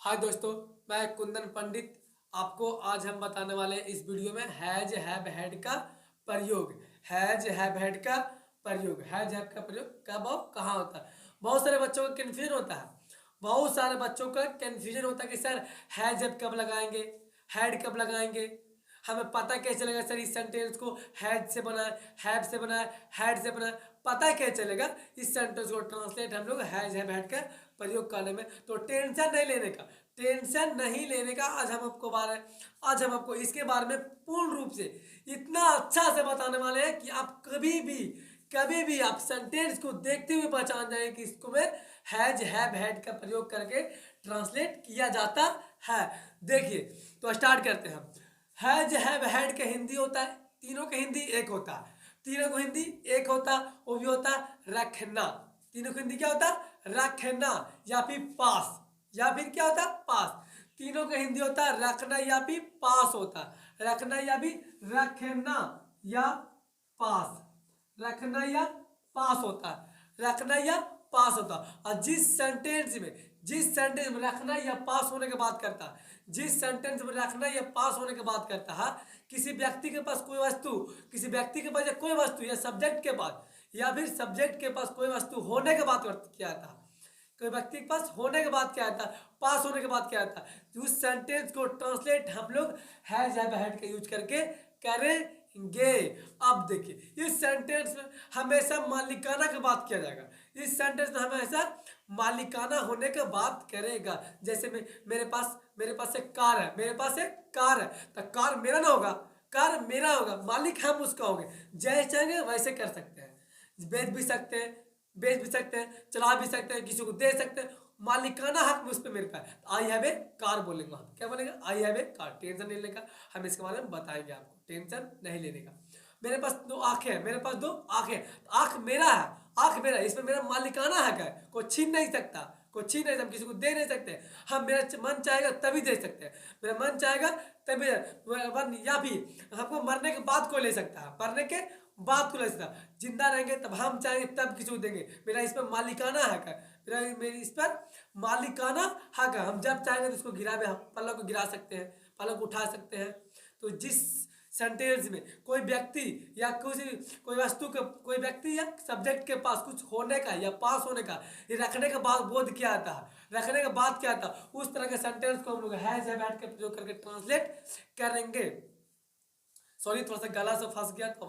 हाय दोस्तों, मैं कुंदन पंडित। आपको आज हम बताने वाले हैं इस वीडियो में हैज हैव हैड का प्रयोग। हैज हैव हैड का प्रयोग, हैज हैव का प्रयोग कब और कहाँ होता है। बहुत सारे बच्चों का कन्फ्यूजन होता है। बहुत सारे बच्चों का कन्फ्यूजन होता है कि सर हैज हैव कब लगाएंगे, हैड कब लगाएंगे। हमें पता कैसे चलेगा सर इस सेंटेंस को हैड से बना है, हैव से बना है, हैड से बना है, पता कैसे चलेगा। इस सेंटेंस को ट्रांसलेट हम लोग हैज हैव हैड का प्रयोग करने में। तो टेंशन नहीं लेने का, टेंशन नहीं लेने का। आज हम आपको इसके बारे में पूर्ण रूप से इतना अच्छा से बताने वाले हैं कि आप कभी भी आप सेंटेंस को देखते हुए पहचान जाएंगे कि इसको में हैज हैव हैड का प्रयोग करके ट्रांसलेट किया जाता है। देखिए, तो स्टार्ट करते हैं। हैज हैव हैड का हिंदी होता है, तीनों का हिंदी एक होता है। तीनों को हिंदी एक होता, वो भी होता रखना। तीनों का हिंदी क्या होता, रखना या फिर पास, या फिर क्या होता पास। तीनों का हिंदी होता है रखना या फिर पास होता, रखना या भी रखना या पास, रखना या पास होता है, रखना या पास होता। और जिस सेंटेंस में रखना या पास होने की बात करता है, जिस सेंटेंस में रखना या पास होने की बात करता है, किसी व्यक्ति के पास कोई वस्तु, किसी व्यक्ति के पास या कोई वस्तु या सब्जेक्ट के पास, या फिर सब्जेक्ट के पास कोई वस्तु होने के बाद किया था, कोई व्यक्ति के पास होने के बाद क्या आता, पास होने के बाद क्या आता। तो उस सेंटेंस को ट्रांसलेट हम लोग हैज हैव हैड का यूज करके करेंगे। अब देखिए, इस सेंटेंस में हमेशा मालिकाना की बात किया जाएगा। इस सेंटेंस में हमेशा मालिकाना होने की बात करेगा। जैसे मेरे पास एक कार है, मेरे पास एक कार है, तो कार मेरा ना होगा, कार मेरा होगा, मालिक हम उसका होंगे। जैसे चाहेंगे वैसे कर सकते हैं, बेच भी सकते हैं, चला भी सकते हैं, किसी को दे सकते हैं। मालिकाना हक उस पर मेरे पास। आई हैव ए कार बोलेंगे, हम क्या बोलेंगे, I have a car. Tension नहीं लेने का, हम इसके बारे में बताएंगे आपको, टेंशन नहीं लेने का। मेरे पास दो आंखें हैं, मेरे पास दो आंखें, आंख मेरा है, आंख मेरा, इसमें मेरा मालिकाना हक है, कोई छीन नहीं सकता, कोई छीन नहीं, हम किसी को दे नहीं सकते। हम मेरा मन चाहेगा तभी दे सकते हैं, मेरा मन चाहेगा तभी। या भी हमको मरने के बाद कोई ले सकता है, मरने के बात को लगता, जिंदा रहेंगे तब हम चाहेंगे तब किसी को देंगे। मेरा इस पर मालिकाना हक है, मेरी इस पर मालिकाना हक है। हम जब चाहेंगे तो उसको गिरा भी, हम पल्ला को गिरा सकते हैं, पल्ला को उठा सकते हैं। तो जिस सेंटेंस में कोई व्यक्ति या कोई वस्तु के, कोई व्यक्ति या सब्जेक्ट के पास कुछ होने का या पास होने का, ये रखने के बाद बोध किया आता है, रखने के बाद क्या आता, उस तरह के सेंटेंस को हम लोग हैज हैव हैड का प्रयोग करके ट्रांसलेट करेंगे। सॉरी, थोड़ा सा गला से फंस गया तो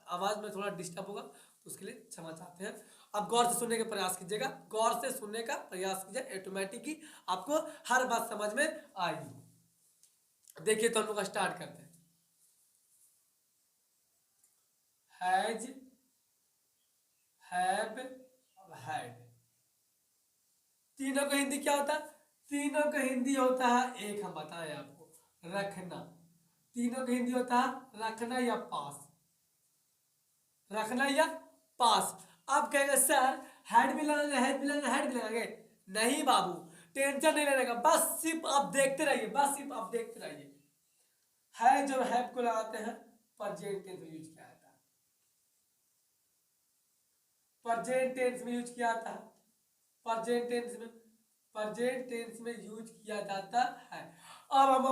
आवाज में थोड़ा डिस्टर्ब होगा, तो उसके लिए क्षमा चाहते हैं। अब गौर से सुनने का प्रयास कीजिएगा, गौर से सुनने का प्रयास कीजिए, ऑटोमेटिक ही आपको हर बात समझ में आएगी। देखिए, तो हम लोग स्टार्ट करते हैं। हैज हैव हैड, तीनों का हिंदी क्या होता है, तीनों का हिंदी होता है एक, हम बताएं आपको, रखना। तीनों का हिंदी होता है रखना या पास, रखना या पास। अब कहेगा सर हेड भी लगाएंगे, हेड भी लगाएंगे, हेड भी लगाएंगे। नहीं बाबू, टेंशन नहीं लेने का, बस सिर्फ आप देखते रहिए, बस सिर्फ आप देखते रहिए। है जब हैव को लगाते हैं प्रेजेंट टेंस में यूज किया जाता है, प्रेजेंट टेंस में यूज किया जाता है, प्रेजेंट टेंस में, प्रेजेंट टेंस में यूज किया जाता है। अब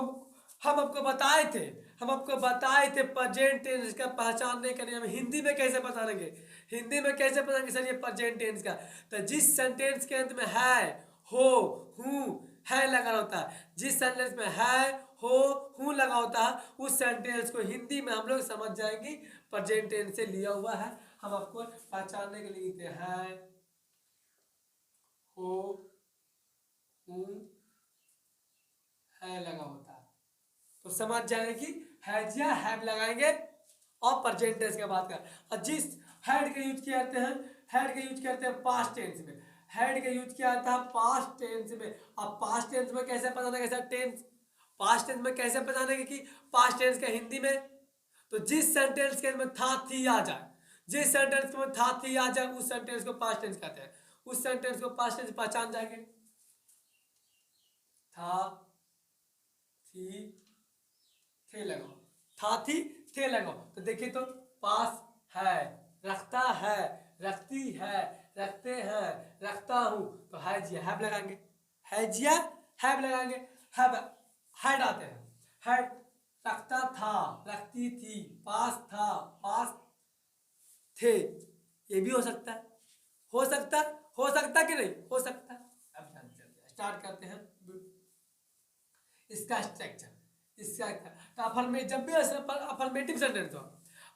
हम आपको बताए थे, हम आपको बताए थे प्रेजेंट टेंस का पहचानने के लिए हम हिंदी में कैसे पहचानेंगे, हिंदी में कैसे पहचानेंगे सर ये प्रेजेंट टेंस का। तो जिस सेंटेंस के अंत में है, हो, हूँ, है लगा होता है, जिस सेंटेंस में है, हो, हूँ लगा होता है, उस सेंटेंस को हिंदी में हम लोग समझ जाएंगे प्रेजेंट टेंस से लिया हुआ है। हम आपको पहचानने के लिए लिखते हैं, हो, हूँ, है लगा होता है, तो समझ जाएंगे कि हैज या हैव लगाएंगे और प्रेजेंट टेंस की बात कर। और जिस हैड का यूज किया जाते हैं, हैड का यूज करते हैं पास्ट टेंस में, हैड का यूज किया जाता है पास्ट टेंस में। अब पास्ट टेंस में कैसे पहचानेंगे सर, टेंस पास्ट टेंस में कैसे पहचानेंगे कि पास्ट टेंस का हिंदी में, तो जिस सेंटेंस के में था थी आ जाए, जिस सेंटेंस के में था थी आ जाए, उस सेंटेंस को पास्ट टेंस कहते हैं। उस सेंटेंस को पास्ट टेंस पहचान जाएंगे, था, थी, थे लगाओ, था थी थे लगाओ। तो देखिए, तो पास है, रखता है, रखती है, रखते हैं, रखता हूं, तो हैज या हैव लगाएंगे, हैज या हैव लगाएंगे, हैव हैड आते हैं, हैड रखता था, रखती थी, पास था, पास थे, ये भी हो सकता है, हो सकता है, हो सकता कि नहीं हो सकता। अब चलते हैं, स्टार्ट करते हैं इसका स्ट्रक्चर। इसका तो अफर्मेटिव, जब भी अफर्मेटिव सेंटेंस हो,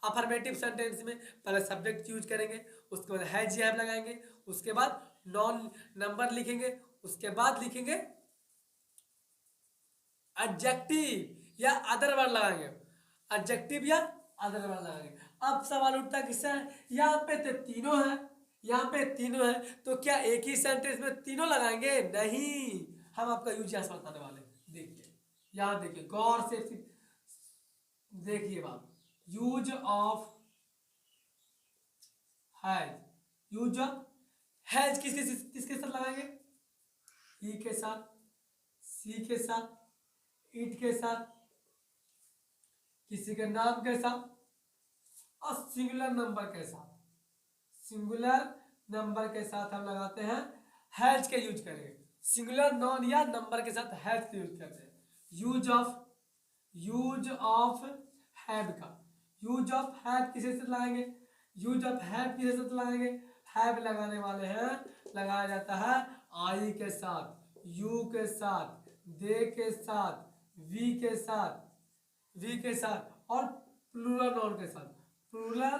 अफर्मेटिव सेंटेंस में पहले सब्जेक्ट यूज करेंगे, उसके बाद हैज या हैव लगाएंगे, उसके बाद नॉन नंबर लिखेंगे, उसके बाद लिखेंगे एडजेक्टिव या अदर वर्ड लगाएंगे, एडजेक्टिव या अदर वर्ड लगाएंगे। अब सवाल उठता है किससे, यहाँ पे तो तीनों है, यहाँ पे तीनों है, तो क्या एक ही सेंटेंस में तीनों लगाएंगे? नहीं, हम आपका यूज यहाँ से बताने वाले हैं। देखिए यहाँ देखिए गौर से देखिए बात, use of has, use of has किसके किसके साथ लगाएंगे? ही के साथ, सी के साथ, इट के साथ, किसी के नाम के साथ और सिंगुलर नंबर के साथ, सिंगुलर नंबर के साथ हम लगाते हैं हैज के यूज करेंगे। सिंगुलर नॉन या नंबर के साथ हैज के यूज करते हैं। यूज ऑफ हैव का, यूज ऑफ हैव किसे साथ लगाएंगे? यूज ऑफ हैव किसे साथ लगाएंगे? हैव लगाने वाले हैं, लगाया जाता है आई के साथ, यू के साथ, दे के साथ, वी के साथ, वी के साथ और प्लूरल नॉन के साथ, प्लूरल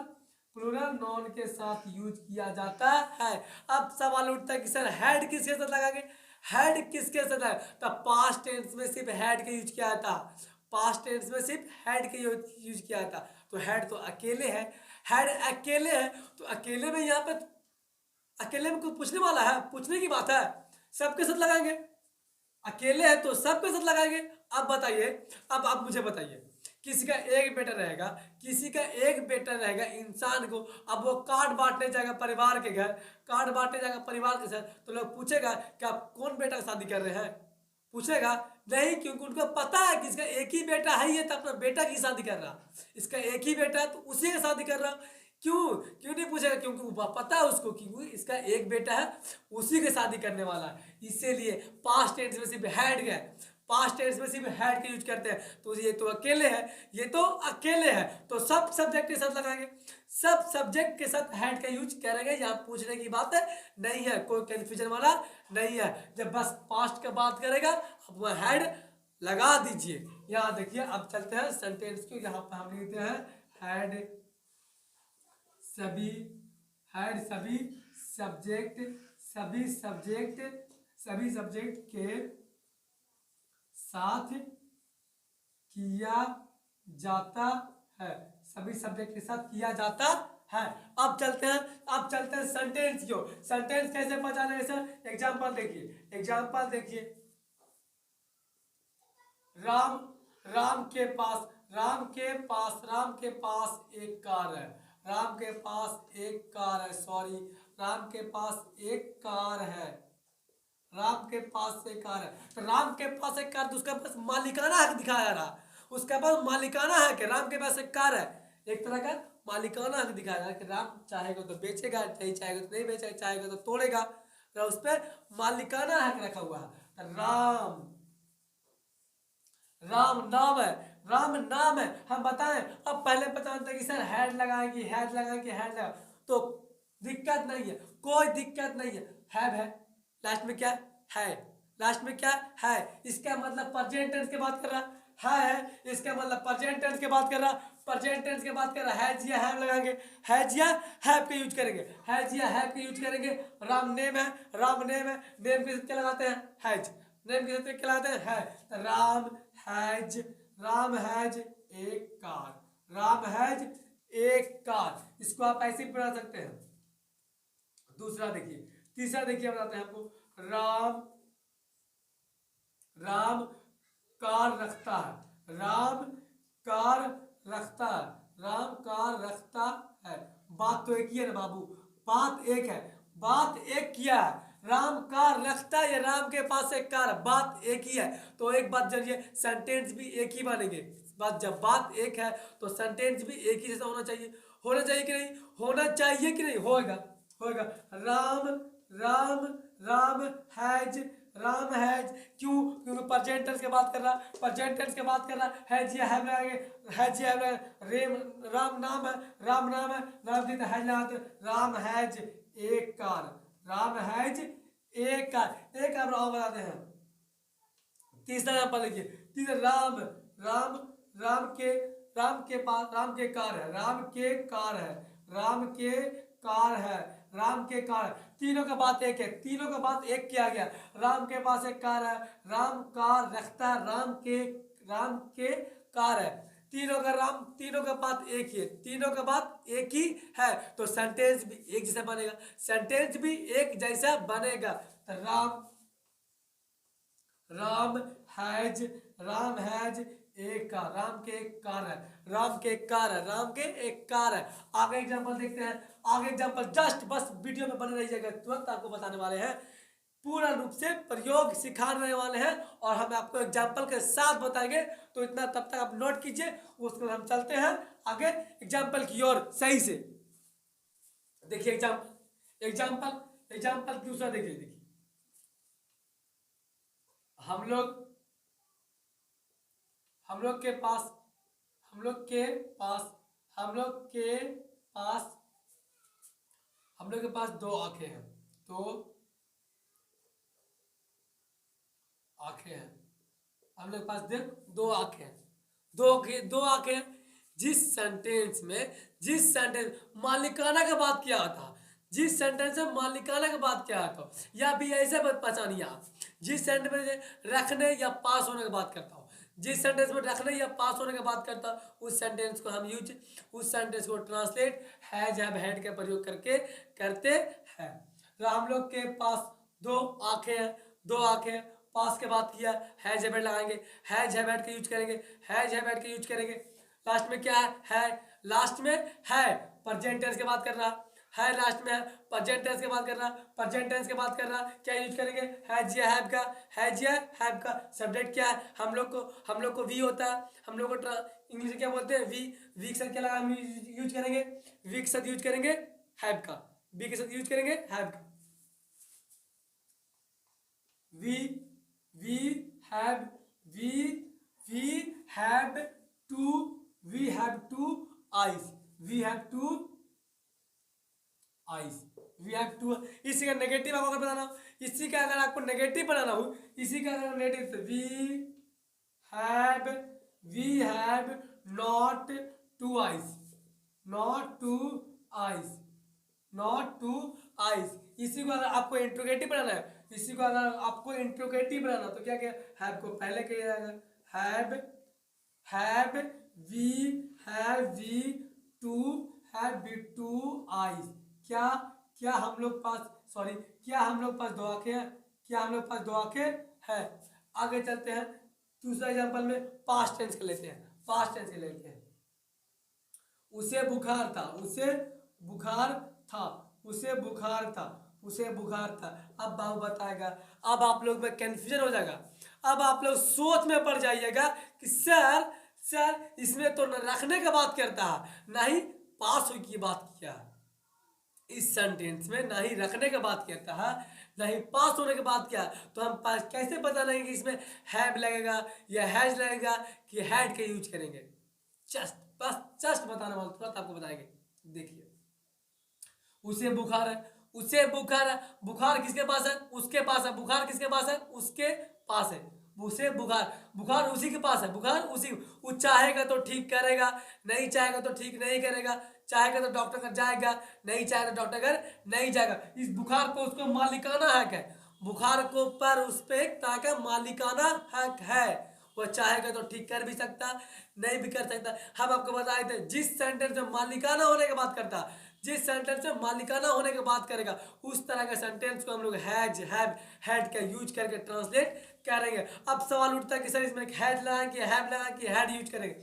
प्लूरल नॉन के साथ यूज किया जाता है। अब सवाल उठता है कि सर हैड किसके साथ लगाएंगे? हैड किसके साथ है? तो पास्ट टेंस में सिर्फ हैड के यूज किया था, पास्ट टेंस में सिर्फ हैड के यूज किया था, तो हैड तो अकेले है, हैड अकेले है, तो अकेले में यहाँ पे अकेले में कुछ पूछने वाला है, पूछने की बात है, सबके साथ लगाएंगे, अकेले है तो सबके साथ लगाएंगे। अब बताइए, अब आप मुझे बताइए, किसी का एक बेटा रहेगा, किसी का एक बेटा रहेगा इंसान को, अब वो कार्ड बांटने जाएगा परिवार के घर, कार्ड बांटने जाएगा परिवार के साथ, तो लोग पूछेगा कि आप कौन बेटा का शादी कर रहे हैं? पूछेगा नहीं, क्योंकि उनको पता है कि इसका एक ही बेटा है, ये तो अपना बेटा की शादी कर रहा, इसका एक ही बेटा है तो उसी की शादी कर रहा। क्यों क्यों नहीं पूछेगा? क्योंकि वो पता है उसको कि इसका एक बेटा है, उसी की शादी करने वाला है। इसीलिए पास्ट टेंस में सिर्फ हैड गए, पास्ट टेंस में सिर्फ हैड के यूज करते हैं, तो ये तो अकेले है, ये तो अकेले है, तो सब सब्जेक्ट के साथ लगाएंगे, सब सब्जेक्ट के साथ हैड का यूज करेंगे। यहाँ पूछने की बात है नहीं है, कोई कंफ्यूजन वाला नहीं है। जब बस पास्ट का बात करेगा अब वह हैड लगा दीजिए। यहाँ देखिए, अब चलते हैं सेंटेंस को, यहाँ पर हम लिखते हैं हैड सभी, हैड सभी सब्जेक्ट, सभी सब्जेक्ट, सभी सब्जेक्ट के साथ किया जाता है, सभी सब्जेक्ट के साथ किया जाता है। अब चलते हैं, अब चलते हैं सेंटेंस की ओर। सेंटेंस कैसे पहचाने सर? एग्जांपल देखिए, एग्जांपल देखिए, राम, राम के पास, राम के पास, राम के पास एक कार है, राम के पास एक कार है, सॉरी, राम के पास एक कार है, राम के पास एक कार है, तो राम के पास एक कार, तो उसके पास मालिकाना हक दिखाया जा रहा, उसके पास मालिकाना हक है, राम के पास एक कार है, एक तरह का मालिकाना हक दिखाया जा रहा कि राम चाहेगा तो बेचेगा, नहीं चाहेगा तो नहीं बेचेगा, चाहेगा तो तोड़ेगा, तो उस पर मालिकाना हक रखा हुआ है। राम, राम नाम है, राम नाम है, हम बताएं। अब पहले पता होता है कि सर हैड लगाएंगे, हैड लगाएंगे, हैड लगा, तो दिक्कत नहीं है, कोई दिक्कत नहीं है, हैव है, लास्ट में क्या है, लास्ट में क्या है, इसका मतलब प्रेजेंट टेंस की बात कर रहा है, इसका मतलब प्रेजेंट टेंस की बात कर रहा, प्रेजेंट टेंस की बात कर रहा, हैज या हैव लगाएंगे, हैज या हैव के यूज करेंगे, हैज या हैव के यूज करेंगे। राम नेम है, राम नेम है, नेम के साथ क्या लगाते हैं? हैज, नेम के साथ क्या लगाते हैं? है। राम हैज, राम हैज एक कार, राम हैज एक कार, इसको आप ऐसे ही बना सकते हैं। दूसरा देखिए, तीसरा देखिए, बताते हैं आपको, राम, राम कार रखता है, राम कार रखता है, राम कार रखता है, बात तो एक ही है ना बाबू, बात एक है, बात एक किया है, राम कार रखता है या राम के पास एक कार, बात एक ही है, तो एक बात जानिए, सेंटेंस भी एक ही बनेंगे। बात जब बात एक है तो सेंटेंस भी एक ही जैसा होना चाहिए, होना चाहिए कि नहीं, होना चाहिए कि नहीं, होगा, होगा। राम, राम, राम हैज राम हैज, क्यों? क्योंकि प्रेजेंट टेंस की बात कर रहा, प्रेजेंट टेंस की बात कर रहा, हैज या हैव लगाएंगे, हैज या हैव, रेम राम नाम है, राम नाम है, नाम देते हैज लगाते, राम हैज एक कार, राम हैज एक कार, एक कार और बनाते हैं। तीसरा एग्जाम्पल देखिए, तीसरा राम, राम राम के पास, राम के कार है, राम के कार है, राम के कार है, राम के कार है। तीनों का बात एक है, तीनों का बात एक किया गया। राम के पास एक कार है, राम कार रखता है, राम के कार है। तीनों का राम, तीनों का बात एक ही है, तीनों का बात एक ही है, तो सेंटेंस भी एक जैसा बनेगा, सेंटेंस भी एक जैसा बनेगा। तो राम हैज, राम हैज एक कार, राम के एक कार है, राम के एक कार है, राम के एक कार है। आगे एग्जांपल देखते हैं, आगे एग्जांपल जस्ट बस वीडियो में बने रहिएगा, तुरंत आपको बताने वाले हैं, पूरा रूप से प्रयोग सिखाने वाले हैं और हम आपको एग्जांपल के साथ बताएंगे। तो इतना तब तक आप नोट कीजिए, उसके बाद हम चलते हैं आगे एग्जाम्पल की ओर सही से। देखिए एग्जाम्पल, एग्जाम्पल दूसरा देखिए, हम लोग के पास, हम लोग के पास दो आंखें हैं, दो आंखें हैं, हम लोग के पास देख दो आंखें हैं, दो आंखें। जिस सेंटेंस मालिकाना का बात किया था, जिस सेंटेंस में मालिकाना का बात किया था, या भी ऐसे पहचानिए आप, जिस सेंटेंस में रखने या पास होने की बात करता हूँ, जिस सेंटेंस में रखने या पास होने की बात करता उस सेंटेंस को हम उस सेंटेंस को ट्रांसलेट हैज हैव हैड का प्रयोग करके करते हैं। तो हम लोग के पास दो आंखें हैं, दो आंखें, पास के बात किया, हैज हैव हैड लगाएंगे, हैज हैव हैड का यूज करेंगे, हैज हैव हैड का यूज करेंगे। लास्ट में क्या है, लास्ट में है, प्रेजेंट टेंस की बात कर रहा है, लास्ट में है, प्रेजेंट टेंस की बात कर रहा, प्रेजेंट टेंस की बात कर रहा, क्या यूज करेंगे, हैज या हैव का, हैज या हैव का। सब्जेक्ट क्या है, हम लोग को वी होता है, हम लोग को इंग्लिश में क्या बोलते हैं, वी के साथ क्या लगा हम यूज करेंगे, वी के साथ यूज करेंगे हैव का, वी के साथ यूज करेंगे हैव का। We we have, we have two, we have two eyes, we have two eyes, we have two. इसी का नेगेटिव आपको अगर बताना हो, इसी का अगर आपको नेगेटिव बनाना हो, इसी का अगर नेगेटिव, तो we have not two eyes, not two eyes, not two eyes. इसी को अगर आपको इंट्रोगेटिव बनाना है, इसी को अगर आपको इंट्रोगेटिव बनाना तो क्या क्या हैव को पहले किया जाएगा, have we two, have we two eyes. क्या क्या हम लोग पास, सॉरी, क्या हम लोग पास दो आंखें हैं, क्या हम लोग पास दो आंखें हैं। आगे चलते हैं, दूसरा एग्जांपल में पास्ट टेंस के लेते हैं, पास्ट टेंस के लेते हैं। उसे बुखार था, उसे बुखार था, उसे बुखार था, उसे बुखार था। अब बाबू बताएगा, अब आप लोग में कंफ्यूजन हो जाएगा, अब आप लोग सोच में पड़ जाइएगा कि सर इसमें तो न रखने का बात करता है, ना ही पास हुई की बात किया है, इस सेंटेंस में ना ही रखने का बात करता है, ना ही पास होने की बात किया। तो हम पास कैसे पता नहीं कि इसमें हैव लगेगा या हैज लगेगा कि हैड का यूज करेंगे। जस्ट बताने वाला, तुरंत आपको बताएंगे। देखिए, उसे बुखार है, उसे बुखार है, बुखार किसके पास है, उसके पास है, बुखार किसके पास है, उसके पास है, उसे बुखार, बुखार उसी के पास है, बुखार उसी, वो चाहेगा तो ठीक करेगा, नहीं चाहेगा तो ठीक नहीं करेगा, चाहेगा तो डॉक्टर घर जाएगा, नहीं चाहेगा तो डॉक्टर घर नहीं जाएगा। इस बुखार पर उसको मालिकाना हक है, बुखार को पर उस पर एक तरह का मालिकाना हक है, वो चाहेगा तो ठीक कर भी सकता, नहीं भी कर सकता। हम आपको बताए थे, जिस सेंटेंस में मालिकाना होने की बात करता, जिस सेंटेंस में मालिकाना होने की बात करेगा, उस तरह के सेंटेंस को हम लोग हैज हैव हैड का यूज करके ट्रांसलेट करेंगे। अब सवाल उठता है कि सर इसमें हैज लगाएं कि हैव लगाएं कि हैड यूज करेंगे।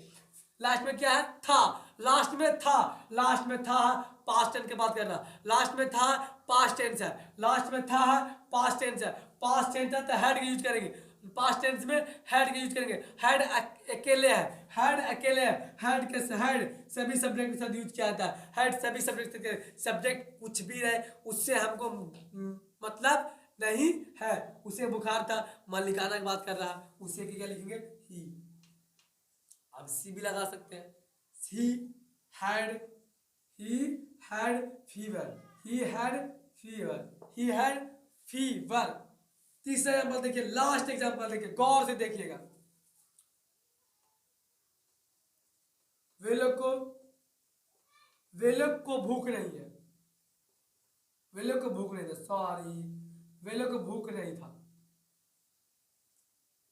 लास्ट में क्या है, था, लास्ट में था, लास्ट में था, पास्ट टेंस की बात कर रहा, लास्ट में था पास्ट टेंस है, लास्ट में था पास्ट टेंस है, पास्ट टेंस है तो हैड का यूज करेंगे, पास्ट टेंस में हैड का यूज करेंगे। हैड अकेले है, हैड अकेले है, हैड के हैड सभी सब्जेक्ट के साथ यूज किया जाता है, हैड सभी सब्जेक्ट, सब्जेक्ट कुछ भी रहे उससे हमको मतलब नहीं है। उसे बुखार था, मालिकाना की बात कर रहा, उसे की क्या लिखेंगे, ही। अब सी भी लगा सकते हैं, he had, he had fever, he had fever, he had fever. तीसरा एग्जाम्पल देखिए, लास्ट एग्जाम्पल देखिए, गौर से देखिएगा। वे लोग को भूख नहीं है, वे लोग को भूख नहीं था, सॉरी, वे लोग को भूख नहीं था,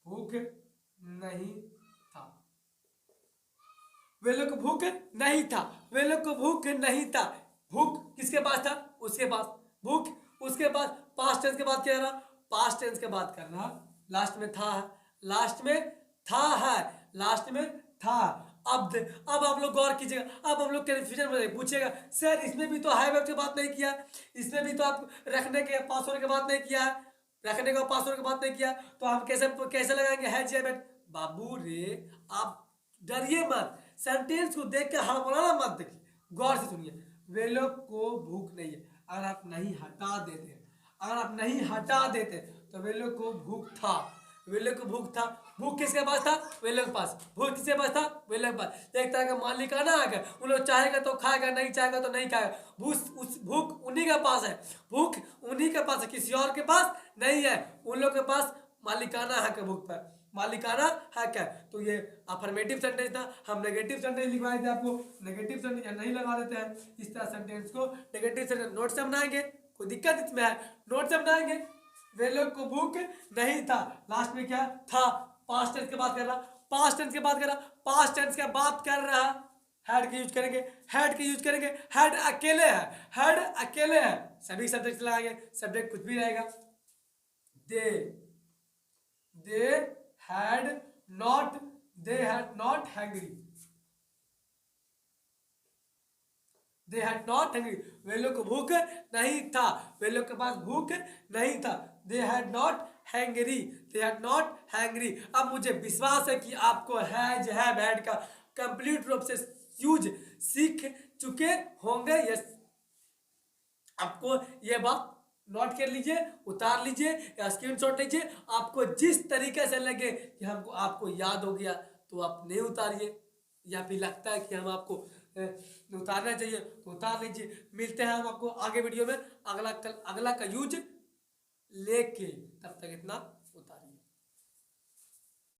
भूख नहीं था, वे लोग को भूख नहीं था, वे लोग को भूख नहीं था। भूख किसके पास था, उसके पास। भूख उसके पास, पास्ट टेंस के बाद क्या रहा, पास्ट टेंस के बाद कर रहा, लास्ट में था है, लास्ट में था है, लास्ट में था। अब आप लोग गौर कीजिएगा, अब हम लोग कन्फ्यूजन में पूछेगा, सर इसमें भी तो हाई वर्ब की बात नहीं किया, इसमें भी तो आप रखने के पास होने की बात नहीं किया, रखने का पास होने की बात नहीं किया, तो हम कैसे कैसे लगाएंगे है जे। बाबू रे, आप डरिए मत, सेंटेंस को देख के हड़बड़ाना मत, देखिए गौर से सुनिए। वे लोग को भूख नहीं है, अगर आप नहीं हटा देते, अगर आप नहीं हटा देते तो वे लोग को भूख था, वे लोग को भूख था। भूख किसके पास था, वे लोग के पास। भूख किसके पास था, वे लोग के पास। एक तरह का मालिकाना आ गया, उन लोग चाहेगा तो खाएगा, नहीं चाहेगा तो नहीं खाएगा। भूख उन्हीं के पास है, भूख उन्हीं के पास है, किसी और के पास नहीं है। उन लोग के पास मालिकाना है, भूख पर मालिकाना है क्या। तो ये अफर्मेटिव सेंटेंस था, हम नेगेटिव सेंटेंस लिखवाए थे आपको, नेगेटिव सेंटेंस नहीं लगा देते हैं। इस तरह सेंटेंस को नेगेटिव सेंटेंस नोट से बनाएंगे, कोई दिक्कत इसमें है, नोट से बनाएंगे। वे लोग को भूख नहीं था, लास्ट में क्या था, पास्ट टेंस की बात कर रहा, पास्ट टेंस की बात कर रहा, पास्ट टेंस की बात कर रहा, हैड का यूज करेंगे, हैड का यूज करेंगे, हैड अकेले है, हैड अकेले है, सभी सब्जेक्ट लगाएंगे, सब्जेक्ट कुछ भी रहेगा। दे दे had not, they had not hungry, they had not hungry, वे लोग को भूख नहीं था, वे लोग के पास भूख नहीं था। they had not hungry, they had not hungry। अब मुझे विश्वास है कि आपको हैज हैव हैड का कंप्लीट रूप से यूज सीख चुके होंगे। यस, आपको ये बात नोट कर लीजिए, उतार लीजिए या स्क्रीनशॉट लीजिए। आपको जिस तरीके से लगे कि हमको आपको याद हो गया तो आप नहीं उतारिए, या फिर लगता है कि हम आपको उतारना चाहिए तो उतार लीजिए। मिलते हैं हम आपको आगे वीडियो में अगला का यूज लेके, तब तक इतना